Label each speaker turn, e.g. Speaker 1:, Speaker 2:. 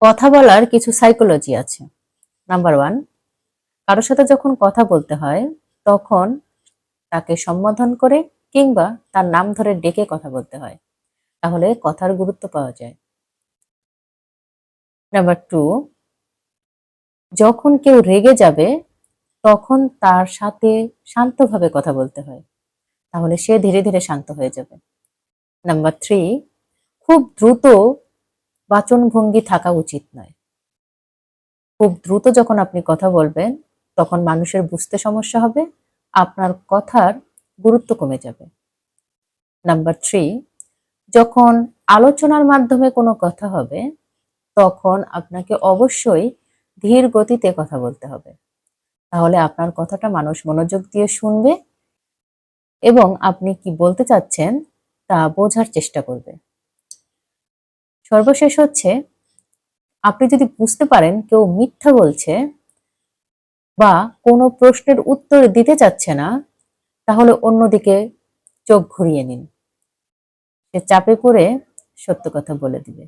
Speaker 1: কথা বলার কিছু সাইকোলজি আছে। নাম্বার 1, কারো সাথে যখন কথা বলতে হয় তখন তাকে সম্বোধন করে কিংবা তার নাম ধরে ডেকে কথা বলতে হয়। তাহলে কথার গুরুত্ব পাওয়া যায়। নাম্বার 2, যখন কেউ রেগে যাবে তখন তার সাথে শান্তভাবে কথা বলতে হয়। তাহলে সে ধীরে ধীরে শান্ত হয়ে যাবে। নাম্বার 3, খুব দ্রুত বাচনভঙ্গি থাকা উচিত নয়। খুব দ্রুত যখন আপনি কথা বলবেন তখন মানুষের বুঝতে সমস্যা হবে, আপনার কথার গুরুত্ব কমে যাবে। নাম্বার 3, যখন আলোচনার মাধ্যমে কোনো কথা হবে তখন আপনাকে অবশ্যই ধীর গতিতে কথা বলতে হবে। তাহলে আপনার কথাটা মানুষ মনোযোগ দিয়ে শুনবে এবং আপনি কি বলতে চাচ্ছেন তা বোঝার চেষ্টা করবে। সর্বশেষ হচ্ছে, আপনি যদি বুঝতে পারেন কেউ মিথ্যা বলছে বা কোনো প্রশ্নের উত্তর দিতে চাচ্ছে না, তাহলে অন্যদিকে চোখ ঘুরিয়ে নিন। সে চাপে পড়ে সত্য কথা বলে দিবে।